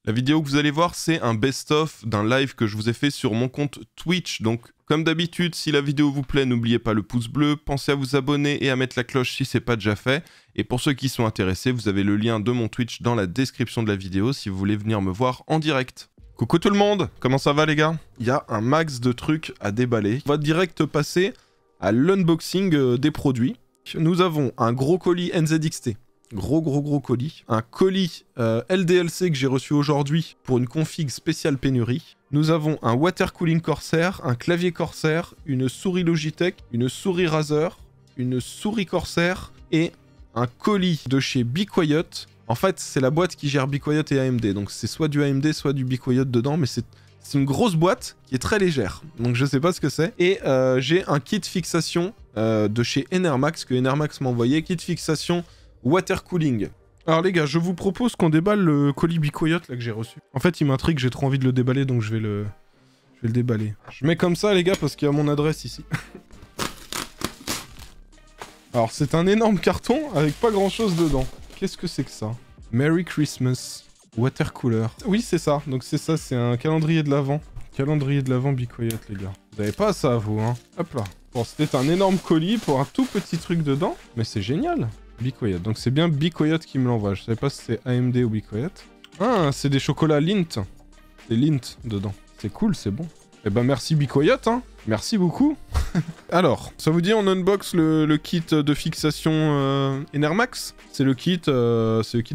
La vidéo que vous allez voir, c'est un best-of d'un live que je vous ai fait sur mon compte Twitch. Donc, comme d'habitude, si la vidéo vous plaît, n'oubliez pas le pouce bleu, pensez à vous abonner et à mettre la cloche si c'est pas déjà fait. Et pour ceux qui sont intéressés, vous avez le lien de mon Twitch dans la description de la vidéo si vous voulez venir me voir en direct. Coucou tout le monde, comment ça va les gars? Il y a un max de trucs à déballer. On va direct passer à l'unboxing des produits. Nous avons un gros colis NZXT. Gros colis. Un colis LDLC que j'ai reçu aujourd'hui pour une config spéciale pénurie. Nous avons un water cooling Corsair, un clavier Corsair, une souris Logitech, une souris Razer, une souris Corsair et un colis de chez Be Quiet. En fait, c'est la boîte qui gère Be Quiet et AMD. Donc c'est soit du AMD, soit du Be Quiet dedans, mais c'est une grosse boîte qui est très légère. Donc je sais pas ce que c'est. Et j'ai un kit fixation de chez Enermax que Enermax m'a envoyé. Kit fixation water cooling. Alors les gars, je vous propose qu'on déballe le colis Be Quiet là que j'ai reçu. En fait, il m'intrigue, j'ai trop envie de le déballer, donc je vais le déballer. Je mets comme ça les gars parce qu'il y a mon adresse ici. Alors c'est un énorme carton avec pas grand chose dedans. Qu'est-ce que c'est que ça? Merry Christmas water cooler. Oui c'est ça, donc c'est ça, c'est un calendrier de l'Avent. Calendrier de l'Avent Be Quiet les gars. Vous avez pas ça vous hein? Hop là. Bon c'était un énorme colis pour un tout petit truc dedans, mais c'est génial. Be Quiet. Donc c'est bien Be Quiet qui me l'envoie. Je savais pas si c'est AMD ou Be Quiet. Ah, c'est des chocolats Lindt. C'est Lindt dedans. C'est cool, c'est bon. Eh ben merci Be Quiet, hein. Merci beaucoup. Alors, ça vous dit on unbox le kit de fixation Enermax. C'est le kit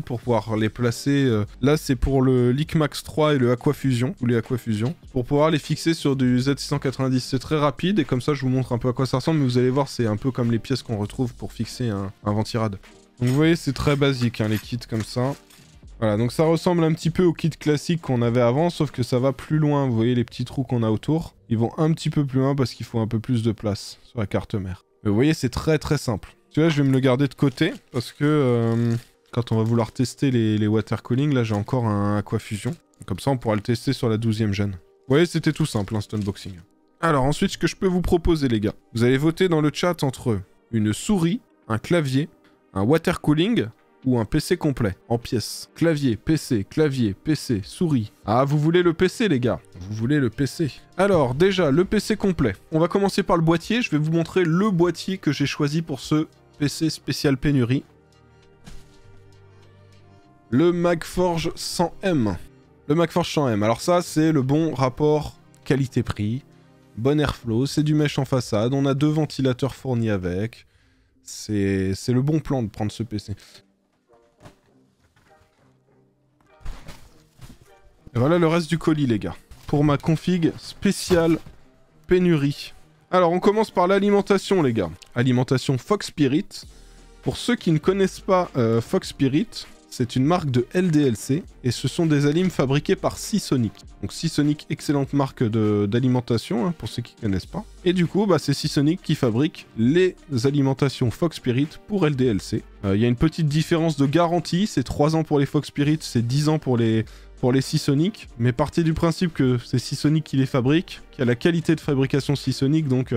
pour pouvoir les placer. Là, c'est pour le LeakMax 3 et le Aquafusion, ou les Aquafusion, pour pouvoir les fixer sur du Z690. C'est très rapide et comme ça, je vous montre un peu à quoi ça ressemble. Mais vous allez voir, c'est un peu comme les pièces qu'on retrouve pour fixer un ventirad. Donc vous voyez, c'est très basique, hein, les kits comme ça. Voilà, donc ça ressemble un petit peu au kit classique qu'on avait avant, sauf que ça va plus loin. Vous voyez les petits trous qu'on a autour. Ils vont un petit peu plus loin parce qu'il faut un peu plus de place sur la carte mère. Mais vous voyez, c'est très simple. Celui-là, je vais me le garder de côté parce que quand on va vouloir tester les water cooling, là j'ai encore un Aquafusion. Comme ça, on pourra le tester sur la 12e gêne. Vous voyez, c'était tout simple, hein, cet unboxing. Alors ensuite, ce que je peux vous proposer, les gars. Vous allez voter dans le chat entre une souris, un clavier, un water cooling ou un PC complet, en pièces. Clavier, PC, souris. Ah, vous voulez le PC, les gars? Vous voulez le PC. Alors, déjà, le PC complet. On va commencer par le boîtier. Je vais vous montrer le boîtier que j'ai choisi pour ce PC spécial pénurie. Le MagForge 100M. Le MagForge 100M. Alors ça, c'est le bon rapport qualité-prix. Bon airflow, c'est du mesh en façade. On a 2 ventilateurs fournis avec. C'est le bon plan de prendre ce PC. Et voilà le reste du colis, les gars. Pour ma config spéciale pénurie. Alors, on commence par l'alimentation, les gars. Alimentation Fox Spirit. Pour ceux qui ne connaissent pas Fox Spirit, c'est une marque de LDLC. Et ce sont des alims fabriqués par Seasonic. Donc Seasonic, excellente marque d'alimentation, hein, pour ceux qui ne connaissent pas. Et du coup, bah, c'est Seasonic qui fabrique les alimentations Fox Spirit pour LDLC. Il y a une petite différence de garantie. C'est 3 ans pour les Fox Spirit, c'est 10 ans pour les Seasonic, mais partez du principe que c'est Seasonic qui les fabrique, qui a la qualité de fabrication Seasonic, donc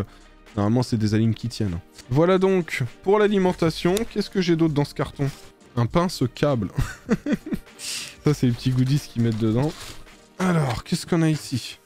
normalement c'est des alims qui tiennent. Voilà donc pour l'alimentation. Qu'est-ce que j'ai d'autre dans ce carton? Un pince-câble. Ça c'est les petits goodies qu'ils mettent dedans. Alors, qu'est-ce qu'on a ici?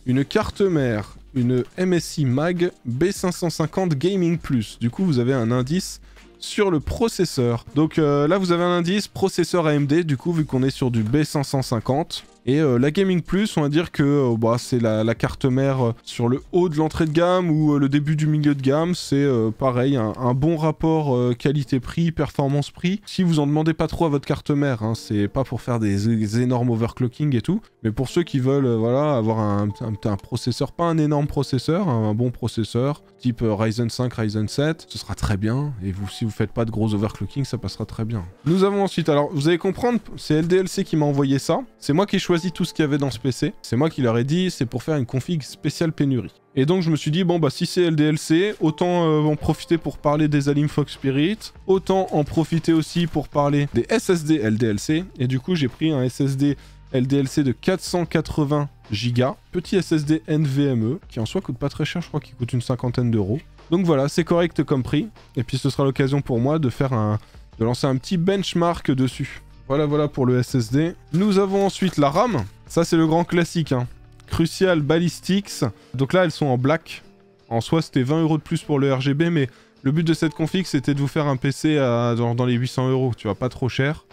Une carte mère, une MSI Mag B550 Gaming Plus. Du coup, vous avez un indice sur le processeur. Donc là, vous avez un indice processeur AMD, du coup, vu qu'on est sur du B550. Et la Gaming Plus, on va dire que bah, c'est la carte mère sur le haut de l'entrée de gamme ou le début du milieu de gamme. C'est pareil, un bon rapport qualité-prix, performance-prix. Si vous en demandez pas trop à votre carte mère, hein, c'est pas pour faire des énormes overclocking et tout, mais pour ceux qui veulent voilà, avoir un processeur, pas un énorme processeur, un bon processeur, type Ryzen 5, Ryzen 7, ce sera très bien. Et vous, si vous faites pas de gros overclocking, ça passera très bien. Nous avons ensuite, alors vous allez comprendre, c'est LDLC qui m'a envoyé ça. C'est moi qui ai choisi tout ce qu'il y avait dans ce PC. C'est moi qui leur ai dit, c'est pour faire une config spéciale pénurie. Et donc je me suis dit, bon bah si c'est LDLC, autant en profiter pour parler des alims Fox Spirit, autant en profiter aussi pour parler des SSD LDLC. Et du coup j'ai pris un SSD LDLC de 480 Go, petit SSD NVMe, qui en soi coûte pas très cher, je crois qu'il coûte une 50aine d'euros. Donc voilà, c'est correct comme prix. Et puis ce sera l'occasion pour moi de faire de lancer un petit benchmark dessus. Voilà pour le SSD. Nous avons ensuite la RAM. Ça, c'est le grand classique, hein. Crucial Ballistics. Donc là, elles sont en black. En soi, c'était 20 € de plus pour le RGB, mais le but de cette config, c'était de vous faire un PC dans les 800 €. Tu vois, pas trop cher.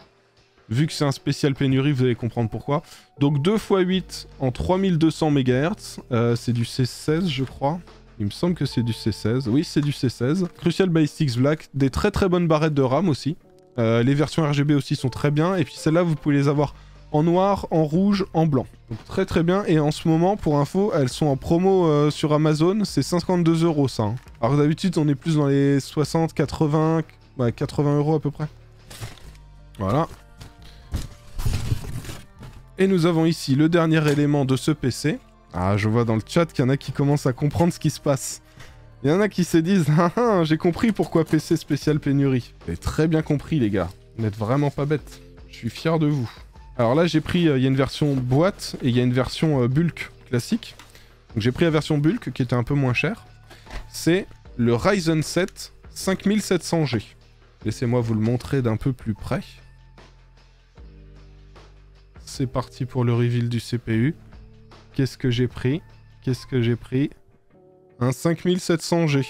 Vu que c'est un spécial pénurie, vous allez comprendre pourquoi. Donc 2 x 8 en 3200 MHz. C'est du C16, je crois. Il me semble que c'est du C16. Oui, c'est du C16. Crucial Ballistics Black. Des très très bonnes barrettes de RAM aussi. Les versions RGB aussi sont très bien. Et puis celles-là, vous pouvez les avoir en noir, en rouge, en blanc. Donc très très bien. Et en ce moment, pour info, elles sont en promo sur Amazon. C'est 52 € ça. Hein. Alors d'habitude, on est plus dans les 60, 80... Ouais, 80 € à peu près. Voilà. Et nous avons ici le dernier élément de ce PC. Ah, je vois dans le chat qu'il y en a qui commencent à comprendre ce qui se passe. Il y en a qui se disent « Ah ah, j'ai compris pourquoi PC spécial pénurie. » Vous avez très bien compris les gars. Vous n'êtes vraiment pas bêtes. Je suis fier de vous. Alors là, j'ai pris... Il y a une version boîte et il y a une version bulk classique. Donc j'ai pris la version bulk qui était un peu moins chère. C'est le Ryzen 7 5700G. Laissez-moi vous le montrer d'un peu plus près. C'est parti pour le reveal du CPU. Qu'est-ce que j'ai pris? Un 5700G.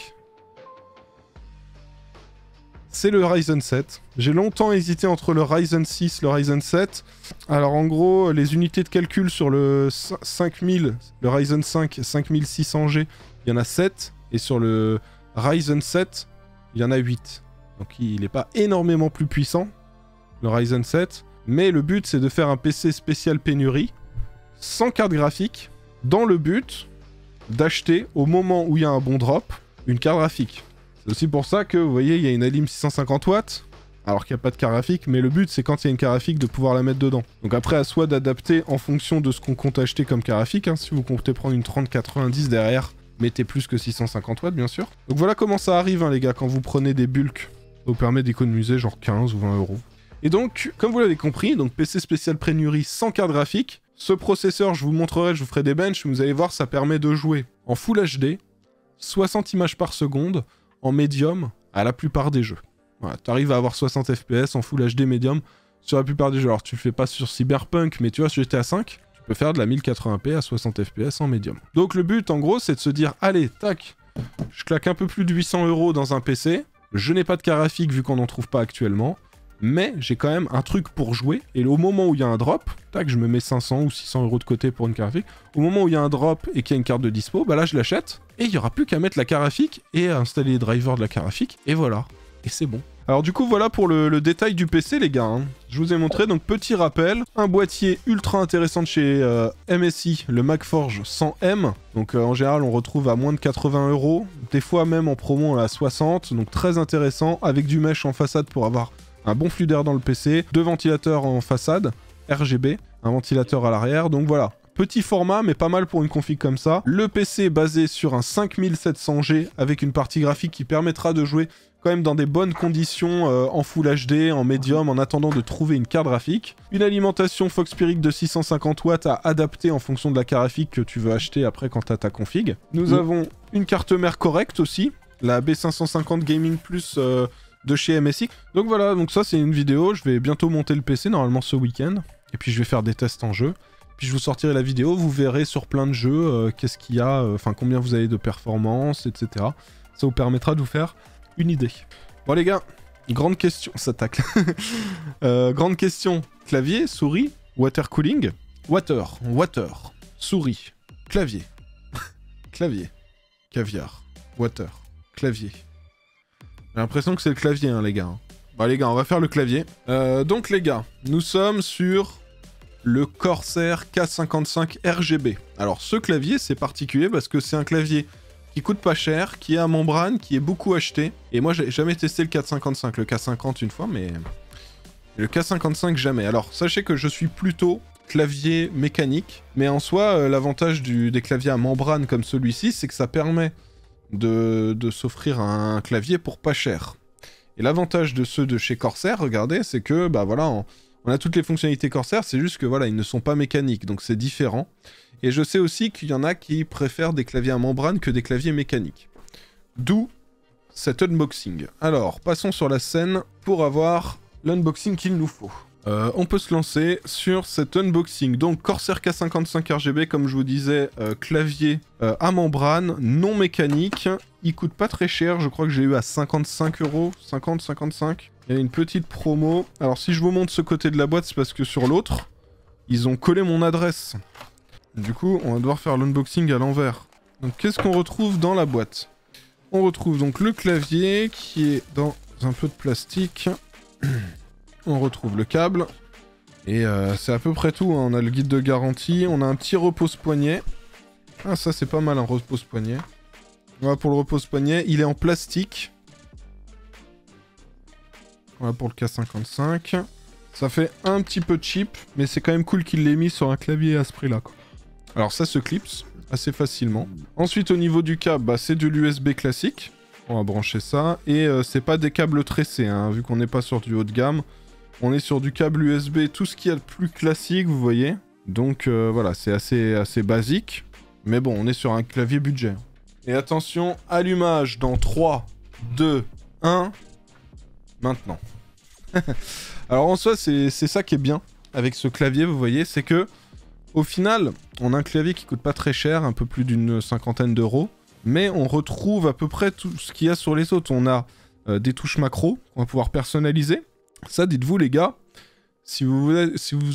C'est le Ryzen 7. J'ai longtemps hésité entre le Ryzen 6 et le Ryzen 7. Alors en gros, les unités de calcul sur le 5000, le Ryzen 5 5600G, il y en a 7. Et sur le Ryzen 7, il y en a 8. Donc il n'est pas énormément plus puissant, le Ryzen 7. Mais le but, c'est de faire un PC spécial pénurie, sans carte graphique, dans le but d'acheter, au moment où il y a un bon drop, une carte graphique. C'est aussi pour ça que, vous voyez, il y a une Alim 650 watts, alors qu'il n'y a pas de carte graphique, mais le but, c'est quand il y a une carte graphique, de pouvoir la mettre dedans. Donc après, à soi d'adapter en fonction de ce qu'on compte acheter comme carte graphique. Hein. Si vous comptez prendre une 3090 derrière, mettez plus que 650 watts, bien sûr. Donc voilà comment ça arrive, hein, les gars, quand vous prenez des bulks. Ça vous permet d'économiser genre 15 ou 20 €. Et donc, comme vous l'avez compris, donc PC spécial pénurie sans carte graphique. Ce processeur, je vous montrerai, je vous ferai des benches, mais vous allez voir, ça permet de jouer en Full HD, 60 images par seconde, en médium, à la plupart des jeux. Voilà, tu arrives à avoir 60 FPS en Full HD médium sur la plupart des jeux. Alors, tu le fais pas sur Cyberpunk, mais tu vois, sur GTA 5, tu peux faire de la 1080p à 60 FPS en médium. Donc, le but, en gros, c'est de se dire, allez, tac, je claque un peu plus de 800 € dans un PC, je n'ai pas de carte graphique vu qu'on n'en trouve pas actuellement, mais j'ai quand même un truc pour jouer, et au moment où il y a un drop, tac, je me mets 500 ou 600 € de côté pour une carte graphique, au moment où il y a un drop et qu'il y a une carte de dispo, bah là je l'achète, et il n'y aura plus qu'à mettre la carte graphique et à installer les drivers de la carte graphique, et voilà, et c'est bon. Alors du coup voilà pour le détail du PC les gars, hein. Je vous ai montré, donc petit rappel, un boîtier ultra intéressant de chez MSI, le MacForge 100M, donc en général on retrouve à moins de 80 €, des fois même en promo à 60, donc très intéressant, avec du mesh en façade pour avoir un bon flux d'air dans le PC, 2 ventilateurs en façade, RGB, un ventilateur à l'arrière, donc voilà. Petit format, mais pas mal pour une config comme ça. Le PC basé sur un 5700G avec une partie graphique qui permettra de jouer quand même dans des bonnes conditions en Full HD, en médium, en attendant de trouver une carte graphique. Une alimentation Fox Spirit de 650 watts à adapter en fonction de la carte graphique que tu veux acheter après quand tu as ta config. Nous avons une carte mère correcte aussi, la B550 Gaming Plus de chez MSI. Donc voilà, donc ça c'est une vidéo, je vais bientôt monter le PC, normalement ce week-end, et puis je vais faire des tests en jeu, puis je vous sortirai la vidéo, vous verrez sur plein de jeux, qu'est-ce qu'il y a, enfin combien vous avez de performance, etc. Ça vous permettra de vous faire une idée. Bon les gars, grande question, ça tacle. Grande question, clavier, souris, water cooling, water, souris, clavier, clavier, caviar, water, clavier. J'ai l'impression que c'est le clavier, hein, les gars. Bah, les gars, on va faire le clavier. Donc, les gars, nous sommes sur le Corsair K55 RGB. Alors, ce clavier, c'est particulier parce que c'est un clavier qui coûte pas cher, qui est à membrane, qui est beaucoup acheté. Et moi, j'ai jamais testé le K55. Le K50 une fois, mais le K55 jamais. Alors, sachez que je suis plutôt clavier mécanique. Mais en soi, l'avantage des claviers à membrane comme celui-ci, c'est que ça permet de s'offrir un clavier pour pas cher. Et l'avantage de ceux de chez Corsair, regardez, c'est que, bah voilà, on a toutes les fonctionnalités Corsair, c'est juste que voilà, ils ne sont pas mécaniques, donc c'est différent. Et je sais aussi qu'il y en a qui préfèrent des claviers à membrane que des claviers mécaniques. D'où cet unboxing. Alors, passons sur la scène pour avoir l'unboxing qu'il nous faut. on peut se lancer sur cet unboxing. Donc Corsair K55 RGB, comme je vous disais, clavier à membrane, non mécanique. Il coûte pas très cher, je crois que j'ai eu à 55 €, 50-55. Il y a une petite promo. Alors si je vous montre ce côté de la boîte, c'est parce que sur l'autre, ils ont collé mon adresse. Du coup, on va devoir faire l'unboxing à l'envers. Donc qu'est-ce qu'on retrouve dans la boîte? On retrouve donc le clavier qui est dans un peu de plastique. On retrouve le câble. Et c'est à peu près tout, hein. On a le guide de garantie. On a un petit repose-poignet. Ah, ça c'est pas mal, un repose-poignet. Voilà pour le repose-poignet. Il est en plastique. Voilà pour le K55. Ça fait un petit peu cheap, mais c'est quand même cool qu'il l'ait mis sur un clavier à ce prix-là, quoi. Alors ça se clipse assez facilement. Ensuite, au niveau du câble, bah, c'est de l'USB classique. On va brancher ça. Et c'est pas des câbles tressés, hein, vu qu'on n'est pas sur du haut de gamme. On est sur du câble USB, tout ce qu'il y a de plus classique, vous voyez. Donc voilà, c'est assez basique. Mais bon, on est sur un clavier budget. Et attention, allumage dans 3, 2, 1... Maintenant. Alors en soi, c'est ça qui est bien avec ce clavier, vous voyez, c'est que au final, on a un clavier qui coûte pas très cher, un peu plus d'une cinquantaine d'euros, mais on retrouve à peu près tout ce qu'il y a sur les autres. On a des touches macro qu'on va pouvoir personnaliser. Ça, dites-vous les gars, si vous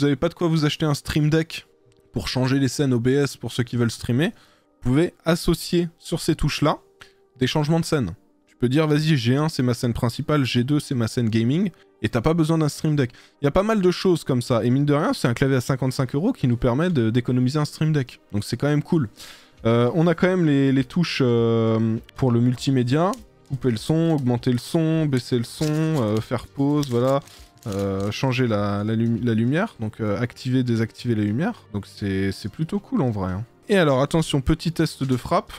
avez pas de quoi vous acheter un Stream Deck pour changer les scènes OBS pour ceux qui veulent streamer, vous pouvez associer sur ces touches-là des changements de scène. Tu peux dire, vas-y, G1 c'est ma scène principale, G2 c'est ma scène gaming, et t'as pas besoin d'un Stream Deck. Il y a pas mal de choses comme ça, et mine de rien, c'est un clavier à 55 € qui nous permet d'économiser un Stream Deck. Donc c'est quand même cool. On a quand même les touches pour le multimédia, couper le son, augmenter le son, baisser le son, faire pause, voilà. Changer la lumière, donc activer, désactiver la lumière. Donc c'est plutôt cool en vrai, hein. Et alors attention, petit test de frappe.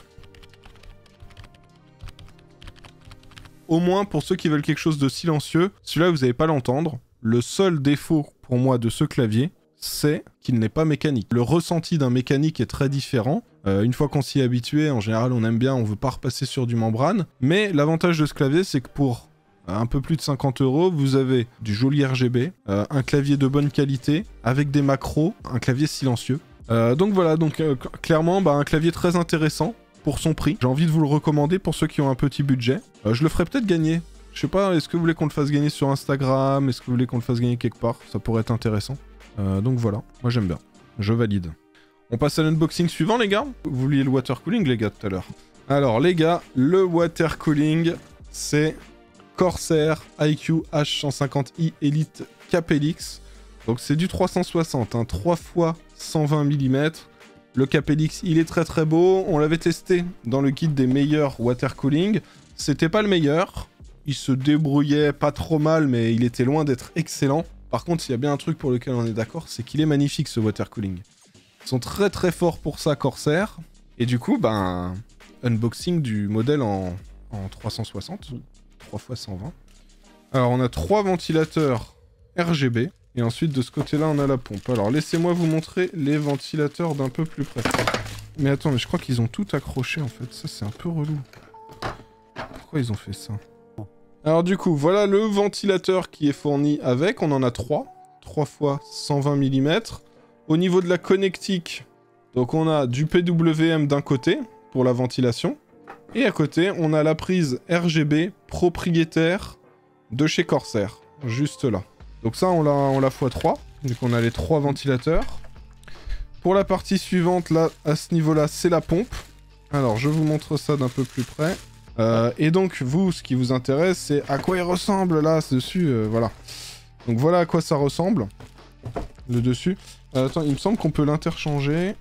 Au moins pour ceux qui veulent quelque chose de silencieux, celui-là vous n'allez pas l'entendre. Le seul défaut pour moi de ce clavier, c'est qu'il n'est pas mécanique. Le ressenti d'un mécanique est très différent. Une fois qu'on s'y est habitué, en général on aime bien, on veut pas repasser sur du membrane. Mais l'avantage de ce clavier, c'est que pour un peu plus de 50 €, vous avez du joli RGB, un clavier de bonne qualité, avec des macros, un clavier silencieux. Donc voilà, clairement un clavier très intéressant pour son prix. J'ai envie de vous le recommander pour ceux qui ont un petit budget. Je le ferai peut-être gagner. Je sais pas, est-ce que vous voulez qu'on le fasse gagner sur Instagram? Est-ce que vous voulez qu'on le fasse gagner quelque part? Ça pourrait être intéressant. Donc voilà, moi j'aime bien. Je valide. On passe à l'unboxing suivant les gars. Vous vouliez le water cooling les gars tout à l'heure. Alors les gars, le water cooling, c'est Corsair IQ H150i Elite KPLX. Donc c'est du 360, hein, 3 x 120 mm. Le KPLX, il est très très beau. On l'avait testé dans le guide des meilleurs water cooling. C'était pas le meilleur. Il se débrouillait pas trop mal, mais il était loin d'être excellent. Par contre, il y a bien un truc pour lequel on est d'accord, c'est qu'il est magnifique ce water cooling. Ils sont très très forts pour ça, Corsair. Et du coup, unboxing du modèle en 360, 3 x 120. Alors, on a 3 ventilateurs RGB. Et ensuite, de ce côté-là, on a la pompe. Alors, laissez-moi vous montrer les ventilateurs d'un peu plus près. Mais attends, mais je crois qu'ils ont tout accroché, en fait. Ça, c'est un peu relou. Pourquoi ils ont fait ça? Alors, du coup, voilà le ventilateur qui est fourni avec. On en a 3. 3 x 120 mm. Au niveau de la connectique, donc on a du PWM d'un côté, pour la ventilation. Et à côté, on a la prise RGB propriétaire de chez Corsair. Juste là. Donc ça, on l'a x3, donc on a les 3 ventilateurs. Pour la partie suivante, là, à ce niveau-là, c'est la pompe. Alors, je vous montre ça d'un peu plus près. Et donc, vous, ce qui vous intéresse, c'est à quoi il ressemble, là, ce dessus, voilà. Donc voilà à quoi ça ressemble, le dessus. Attends, il me semble qu'on peut l'interchanger.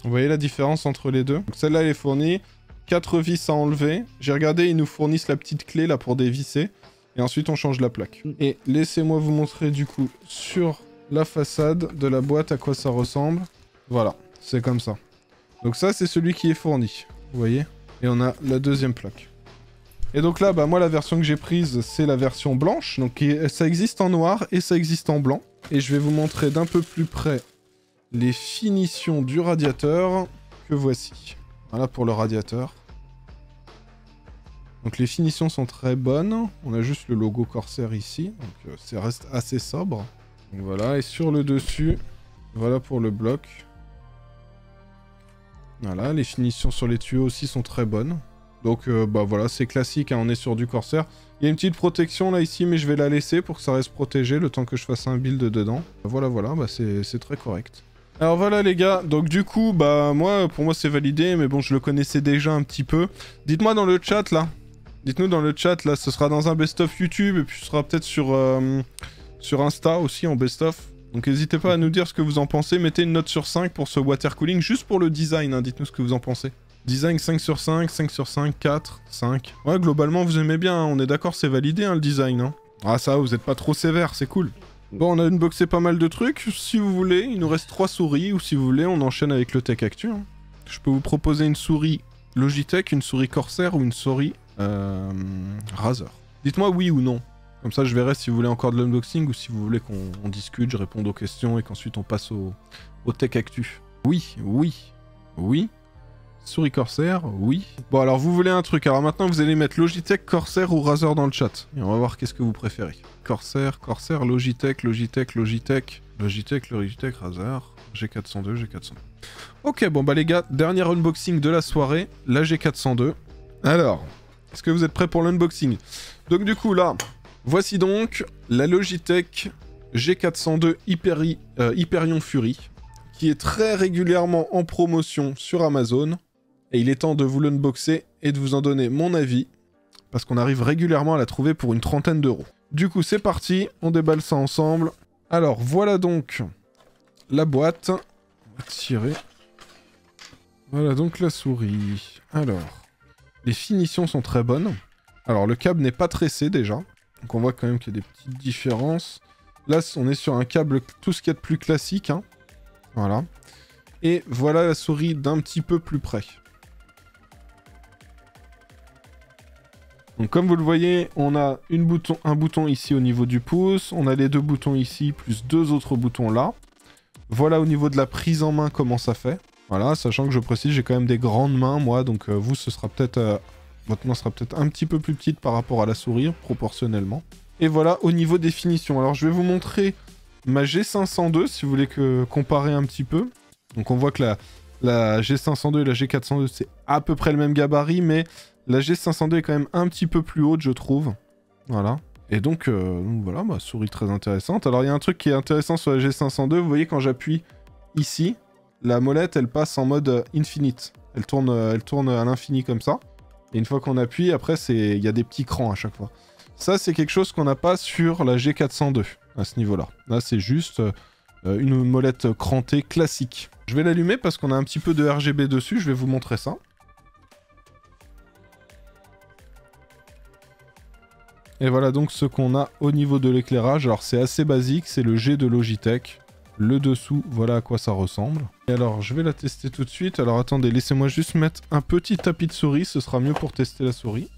Vous voyez la différence entre les deux? Celle-là, elle est fournie. 4 vis à enlever. J'ai regardé, ils nous fournissent la petite clé, là, pour dévisser. Et ensuite, on change la plaque. Et laissez-moi vous montrer, du coup, sur la façade de la boîte, à quoi ça ressemble. Voilà, c'est comme ça. Donc ça, c'est celui qui est fourni. Vous voyez? Et on a la deuxième plaque. Et donc là, moi, la version que j'ai prise, c'est la version blanche. Donc ça existe en noir et ça existe en blanc. Et je vais vous montrer d'un peu plus près les finitions du radiateur que voici. Voilà pour le radiateur. Donc les finitions sont très bonnes. On a juste le logo Corsair ici. Donc ça reste assez sobre. Donc voilà, et sur le dessus, voilà pour le bloc. Voilà, les finitions sur les tuyaux aussi sont très bonnes. Donc bah voilà, c'est classique, hein, on est sur du Corsair. Il y a une petite protection là ici, mais je vais la laisser pour que ça reste protégé le temps que je fasse un build dedans. Voilà, voilà, bah c'est très correct. Alors voilà les gars, donc du coup, bah pour moi c'est validé, mais bon, je le connaissais déjà un petit peu. Dites-moi dans le chat là, dites-nous dans le chat là, ce sera dans un best-of YouTube, et puis ce sera peut-être sur Insta aussi en best-of. Donc n'hésitez pas à nous dire ce que vous en pensez, mettez une note sur 5 pour ce water cooling, juste pour le design, hein. Dites-nous ce que vous en pensez. Design 5 sur 5, 5 sur 5, 4, 5. Ouais, globalement, vous aimez bien, hein. On est d'accord, c'est validé, hein, le design. Hein. Ah ça, vous êtes pas trop sévère, c'est cool. Bon, on a unboxé pas mal de trucs. Si vous voulez, il nous reste 3 souris, ou si vous voulez, on enchaîne avec le Tech Actu. Hein. Je peux vous proposer une souris Logitech, une souris Corsair ou une souris Razer. Dites-moi oui ou non. Comme ça, je verrai si vous voulez encore de l'unboxing ou si vous voulez qu'on discute, je réponde aux questions et qu'ensuite on passe au Tech Actu. Oui, oui, oui. Souris Corsair, oui. Bon, alors vous voulez un truc. Alors maintenant, vous allez mettre Logitech, Corsair ou Razer dans le chat. Et on va voir qu'est-ce que vous préférez. Corsair, Corsair, Logitech, Logitech, Logitech, Logitech, Logitech, Razer, G402, G402. Ok, bon bah les gars, dernier unboxing de la soirée, la G402. Alors, est-ce que vous êtes prêts pour l'unboxing? Donc du coup, là... Voici donc la Logitech G402 Hyperion Fury, qui est très régulièrement en promotion sur Amazon. Et il est temps de vous l'unboxer et de vous en donner mon avis, parce qu'on arrive régulièrement à la trouver pour une trentaine d'euros. Du coup, c'est parti, on déballe ça ensemble. Alors, voilà donc la boîte. On va tirer. Voilà donc la souris. Alors, les finitions sont très bonnes. Alors, le câble n'est pas tressé déjà. Donc on voit quand même qu'il y a des petites différences. Là, on est sur un câble, tout ce qu'il y a de plus classique. Hein. Voilà. Et voilà la souris d'un petit peu plus près. Donc comme vous le voyez, on a un bouton ici au niveau du pouce. On a les 2 boutons ici, plus 2 autres boutons là. Voilà au niveau de la prise en main comment ça fait. Voilà, sachant que je précise, j'ai quand même des grandes mains, moi. Donc vous, ce sera peut-être... Votre main sera peut-être un petit peu plus petite par rapport à la souris, proportionnellement. Et voilà, au niveau des finitions. Alors, je vais vous montrer ma G502, si vous voulez comparer un petit peu. Donc, on voit que la G502 et la G402, c'est à peu près le même gabarit, mais la G502 est quand même un petit peu plus haute, je trouve. Voilà. Et donc voilà, ma souris très intéressante. Alors, il y a un truc qui est intéressant sur la G502. Vous voyez, quand j'appuie ici, la molette, elle passe en mode infinite. Elle tourne à l'infini comme ça. Et une fois qu'on appuie, après, il y a des petits crans à chaque fois. Ça, c'est quelque chose qu'on n'a pas sur la G402, à ce niveau-là. Là, c'est juste une molette crantée classique. Je vais l'allumer parce qu'on a un petit peu de RGB dessus. Je vais vous montrer ça. Et voilà donc ce qu'on a au niveau de l'éclairage. Alors, c'est assez basique. C'est le G de Logitech. Le dessous, voilà à quoi ça ressemble. Et alors, je vais la tester tout de suite. Alors, attendez, laissez-moi juste mettre un petit tapis de souris. Ce sera mieux pour tester la souris.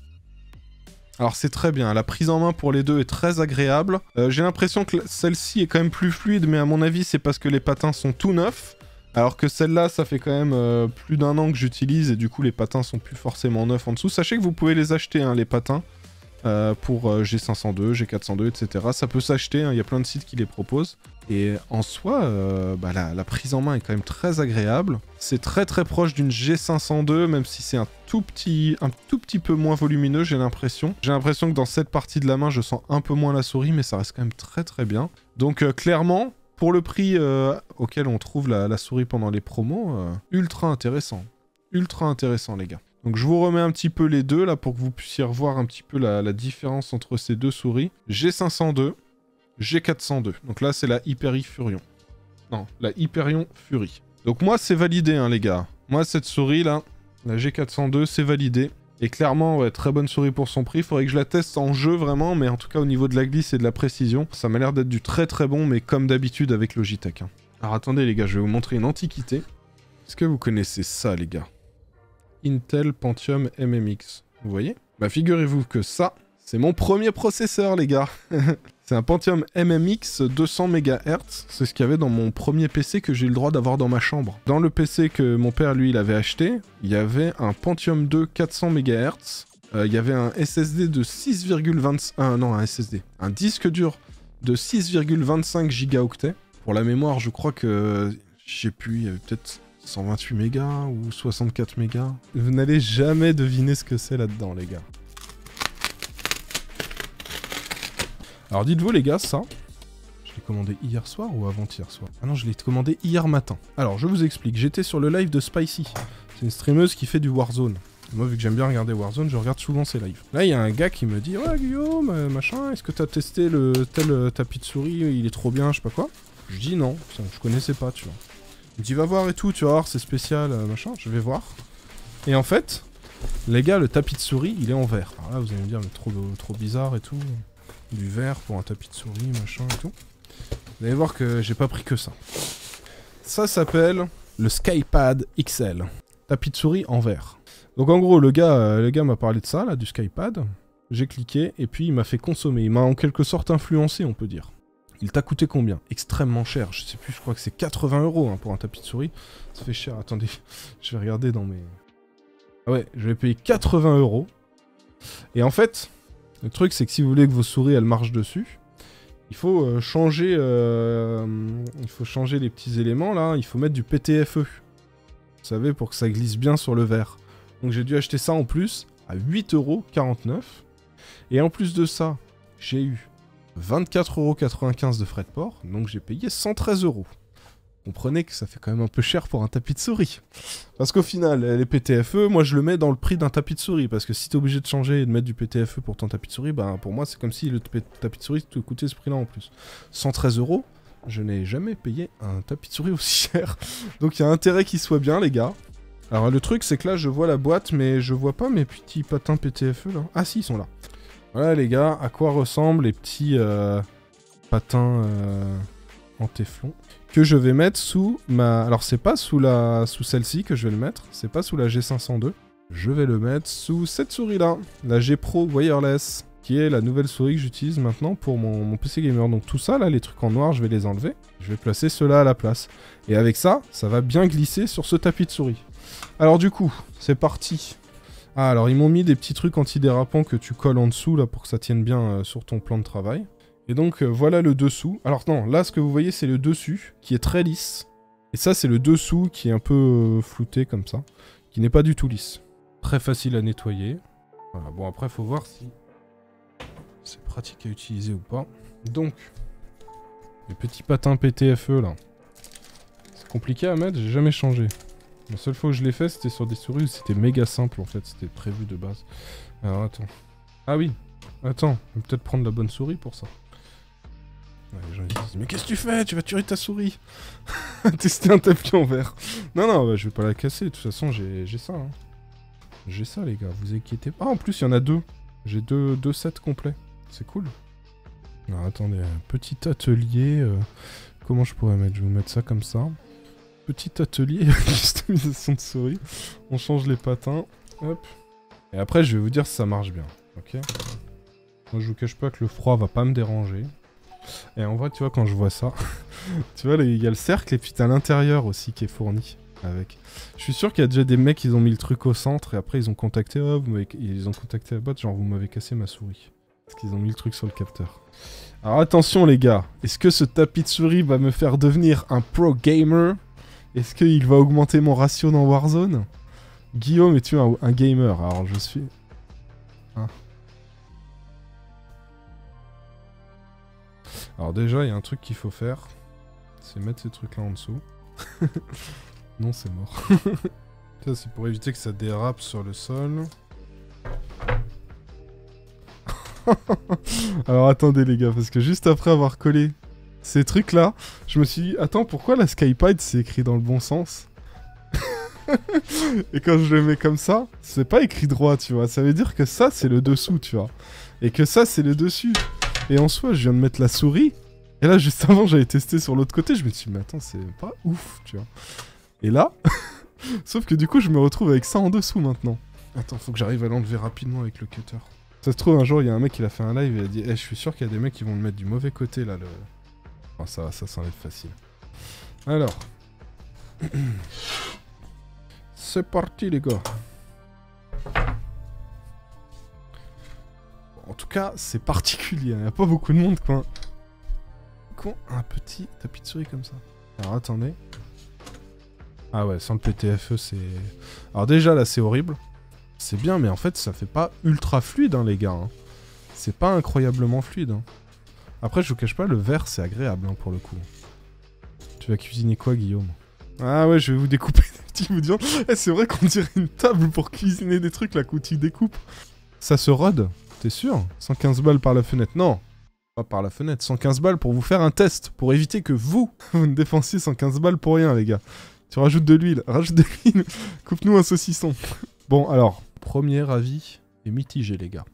Alors, c'est très bien. La prise en main pour les deux est très agréable. J'ai l'impression que celle-ci est quand même plus fluide, mais à mon avis, c'est parce que les patins sont tout neufs. Alors que celle-là, ça fait quand même plus d'1 an que j'utilise, et du coup, les patins sont plus forcément neufs en dessous. Sachez que vous pouvez les acheter, hein, les patins, pour G502, G402, etc. Ça peut s'acheter, hein, y a plein de sites qui les proposent. Et en soi, la prise en main est quand même très agréable. C'est très très proche d'une G502, même si c'est un tout petit peu moins volumineux, j'ai l'impression. J'ai l'impression que dans cette partie de la main, je sens un peu moins la souris, mais ça reste quand même très très bien. Donc clairement, pour le prix auquel on trouve la souris pendant les promos, ultra intéressant. Ultra intéressant, les gars. Donc je vous remets un petit peu les deux, là, pour que vous puissiez revoir un petit peu la différence entre ces deux souris. G502. G402. Donc là, c'est la Hyperion. Non, la Hyperion Fury. Donc moi, c'est validé, hein, les gars. Moi, cette souris, là, la G402, c'est validé. Et clairement, ouais, très bonne souris pour son prix. Il faudrait que je la teste en jeu, vraiment. Mais en tout cas, au niveau de la glisse et de la précision, ça m'a l'air d'être du très très bon, mais comme d'habitude avec Logitech. Hein. Alors attendez, les gars, je vais vous montrer une antiquité. Est-ce que vous connaissez ça, les gars? Intel Pentium MMX. Vous voyez? Bah, figurez-vous que ça, c'est mon premier processeur, les gars. C'est un Pentium MMX 200 MHz. C'est ce qu'il y avait dans mon premier PC que j'ai eu le droit d'avoir dans ma chambre. Dans le PC que mon père, lui, il avait acheté, il y avait un Pentium 2 400 MHz. Il y avait un SSD de 6,25... non, un SSD. Un disque dur de 6,25 gigaoctets. Pour la mémoire, je crois que... Je sais plus, il y avait peut-être 128 mégas ou 64 mégas. Vous n'allez jamais deviner ce que c'est là-dedans, les gars. Alors dites-vous, les gars, ça... Je l'ai commandé hier soir ou avant-hier soir? Ah non, je l'ai commandé hier matin. Alors, je vous explique. J'étais sur le live de Spicy. C'est une streameuse qui fait du Warzone. Moi, vu que j'aime bien regarder Warzone, je regarde souvent ses lives. Là, il y a un gars qui me dit « Ouais, Guillaume, machin, est-ce que t'as testé le tel tapis de souris? Il est trop bien, je sais pas quoi. » Je dis non, je connaissais pas, tu vois. Il me dit « Va voir et tout, tu vas voir, c'est spécial, machin. » Je vais voir. Et en fait, les gars, le tapis de souris, il est en verre. Alors là, vous allez me dire « Mais trop bizarre et tout. Du verre pour un tapis de souris, machin et tout. » Vous allez voir que j'ai pas pris que ça. Ça s'appelle le Skypad XL. Tapis de souris en verre. Donc en gros, le gars m'a parlé de ça, là, du Skypad. J'ai cliqué, et puis il m'a fait consommer. Il m'a en quelque sorte influencé, on peut dire. Il t'a coûté combien? Extrêmement cher. Je sais plus, je crois que c'est 80 € hein, pour un tapis de souris. Ça fait cher. Attendez, je vais regarder dans mes... Ah ouais, je vais payer 80 €. Et en fait, le truc, c'est que si vous voulez que vos souris, elles marchent dessus... Il faut changer les petits éléments là, il faut mettre du PTFE. Vous savez, pour que ça glisse bien sur le verre. Donc j'ai dû acheter ça en plus à 8,49 €. Et en plus de ça, j'ai eu 24,95 € de frais de port, donc j'ai payé 113 €. Comprenez que ça fait quand même un peu cher pour un tapis de souris. Parce qu'au final, les PTFE, moi je le mets dans le prix d'un tapis de souris. Parce que si t'es obligé de changer et de mettre du PTFE pour ton tapis de souris, bah pour moi c'est comme si le tapis de souris te coûtait ce prix-là en plus. 113 €, je n'ai jamais payé un tapis de souris aussi cher. Donc il y a intérêt qu'il soit bien, les gars. Alors le truc c'est que là je vois la boîte, mais je vois pas mes petits patins PTFE là. Ah si, ils sont là. Voilà les gars, à quoi ressemblent les petits patins en téflon que je vais mettre sous ma... Alors c'est pas sous celle-ci que je vais le mettre, c'est pas sous la G502. Je vais le mettre sous cette souris-là, la G Pro Wireless, qui est la nouvelle souris que j'utilise maintenant pour mon PC gamer. Donc tout ça, là, les trucs en noir, je vais les enlever. Je vais placer ceux-là à la place. Et avec ça, ça va bien glisser sur ce tapis de souris. Alors du coup, c'est parti. Ah, alors ils m'ont mis des petits trucs antidérapants que tu colles en dessous, là, pour que ça tienne bien sur ton plan de travail. Et donc voilà le dessous. Alors non, là ce que vous voyez c'est le dessus qui est très lisse. Et ça c'est le dessous qui est un peu flouté comme ça. Qui n'est pas du tout lisse. Très facile à nettoyer. Voilà, bon après faut voir si c'est pratique à utiliser ou pas. Donc, les petits patins PTFE là. C'est compliqué à mettre, j'ai jamais changé. La seule fois où je l'ai fait c'était sur des souris où c'était méga simple en fait, c'était prévu de base. Alors attends. Ah oui, attends, on peut peut-être prendre la bonne souris pour ça. Ouais, les gens ils disent, mais qu'est-ce que tu fais? Tu vas tuer ta souris. Tester un tapis en verre. Non, non, bah, je vais pas la casser. De toute façon, j'ai ça. Hein. J'ai ça, les gars. Vous inquiétez pas. Ah, en plus, il y en a deux. J'ai deux sets complets. C'est cool. Alors, attendez. Petit atelier. Comment je pourrais mettre? Je vais vous mettre ça comme ça. Petit atelier. Customisation de souris. On change les patins. Hop. Et après, je vais vous dire si ça marche bien. Ok? Moi, je vous cache pas que le froid va pas me déranger. Et en vrai, tu vois, quand je vois ça, tu vois, il y a le cercle et puis t'as l'intérieur aussi qui est fourni avec. Je suis sûr qu'il y a déjà des mecs qui ont mis le truc au centre et après ils ont contacté, ils ont contacté la boîte, genre vous m'avez cassé ma souris. Parce qu'ils ont mis le truc sur le capteur. Alors attention les gars, est-ce que ce tapis de souris va me faire devenir un pro gamer? Est-ce qu'il va augmenter mon ratio dans Warzone? Guillaume, es-tu un gamer? Alors je suis... Hein? Alors déjà, il y a un truc qu'il faut faire, c'est mettre ces trucs-là en dessous. Non, c'est mort. Ça, c'est pour éviter que ça dérape sur le sol. Alors attendez les gars, parce que juste après avoir collé ces trucs-là, je me suis dit, attends, pourquoi la Skypad c'est écrit dans le bon sens? Et quand je le mets comme ça, c'est pas écrit droit, tu vois. Ça veut dire que ça, c'est le dessous, tu vois. Et que ça, c'est le dessus. Et en soi, je viens de mettre la souris. Et là, juste avant, j'avais testé sur l'autre côté. Je me suis dit, mais attends, c'est pas ouf, tu vois. Et là, sauf que du coup, je me retrouve avec ça en dessous maintenant. Attends, faut que j'arrive à l'enlever rapidement avec le cutter. Ça se trouve, un jour, il y a un mec qui a fait un live et il a dit, je suis sûr qu'il y a des mecs qui vont le mettre du mauvais côté, là. Enfin, ça s'enlève facile. Alors. C'est parti, les gars. En tout cas, c'est particulier. Il n'y a pas beaucoup de monde, quoi. con, un petit tapis de souris comme ça. Alors attendez. Ah ouais, sans le PTFE, c'est... Alors déjà, là, c'est horrible. C'est bien, mais en fait, ça fait pas ultra fluide, hein, les gars. Hein. C'est pas incroyablement fluide. Hein. Après, je vous cache pas, le vert, c'est agréable, hein, pour le coup. Tu vas cuisiner quoi, Guillaume? Ah ouais, je vais vous découper des petits bouillons. Eh, c'est vrai qu'on dirait une table pour cuisiner des trucs, là, quand tu découpes. Ça se rôde, t'es sûr? 115 balles par la fenêtre. Non, pas par la fenêtre. 115 balles pour vous faire un test, pour éviter que vous ne dépensiez 115 balles pour rien, les gars. Tu rajoutes de l'huile, coupe-nous un saucisson. Bon, alors, premier avis est mitigé, les gars.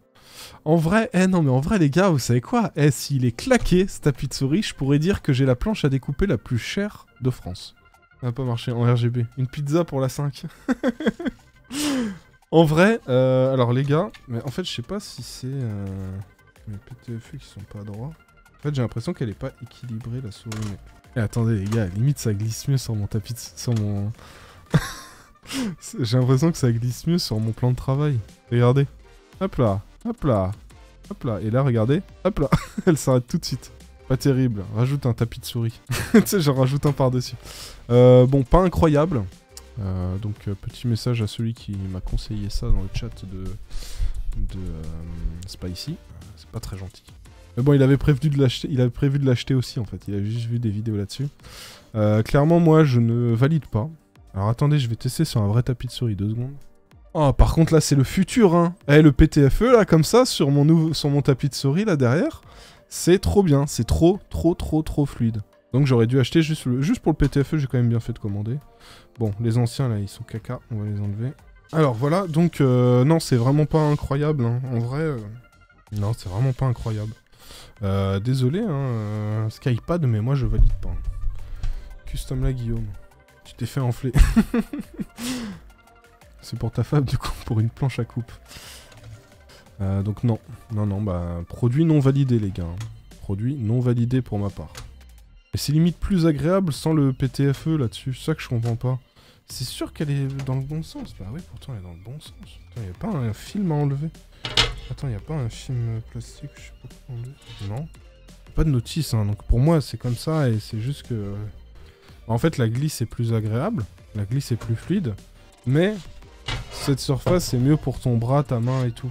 En vrai, non, mais en vrai, les gars, vous savez quoi? S'il est claqué, ce tapis de souris, je pourrais dire que j'ai la planche à découper la plus chère de France. Ça n'a pas marché en RGB. Une pizza pour la 5. En vrai, alors les gars, mais en fait, je sais pas si c'est mes PTFE qui sont pas droits. En fait, j'ai l'impression qu'elle est pas équilibrée, la souris, mais... Et attendez, les gars, limite, ça glisse mieux sur mon tapis de... Sur mon... J'ai l'impression que ça glisse mieux sur mon plan de travail. Regardez. Hop là, hop là, hop là. Et là, regardez, hop là. Elle s'arrête tout de suite. Pas terrible. Rajoute un tapis de souris. Tu sais, j'en rajoute un par-dessus. Bon, pas incroyable. Donc, petit message à celui qui m'a conseillé ça dans le chat de Spicy. C'est pas très gentil. Mais bon, il avait prévu de l'acheter aussi, en fait. Il a juste vu des vidéos là-dessus. Clairement, moi, je ne valide pas. Alors, attendez, je vais tester sur un vrai tapis de souris, 2 secondes. Oh, par contre, là, c'est le futur, hein. Eh, le PTFE, là, comme ça, sur mon tapis de souris, là, derrière, c'est trop bien. C'est trop fluide. Donc, j'aurais dû acheter juste pour le PTFE, j'ai quand même bien fait de commander. Bon, les anciens, là, ils sont caca. On va les enlever. Alors, voilà. Donc, non, c'est vraiment pas incroyable, hein. En vrai, non, c'est vraiment pas incroyable. Désolé, hein, Skypad, mais moi je valide pas. Custom là, Guillaume. Tu t'es fait enfler. C'est pour ta femme, du coup, pour une planche à coupe. Donc non. Non, bah, produit non validé, les gars. Produit non validé pour ma part. Et c'est limite plus agréable sans le PTFE là-dessus. C'est ça que je comprends pas. C'est sûr qu'elle est dans le bon sens. Bah oui, pourtant elle est dans le bon sens. Putain, y a pas un film à enlever. Attends, y a pas un film plastique, je sais pas comment enlever. Non. Pas de notice, hein. Donc pour moi c'est comme ça et c'est juste que... En fait la glisse est plus agréable. La glisse est plus fluide. Mais cette surface c'est mieux pour ton bras, ta main et tout.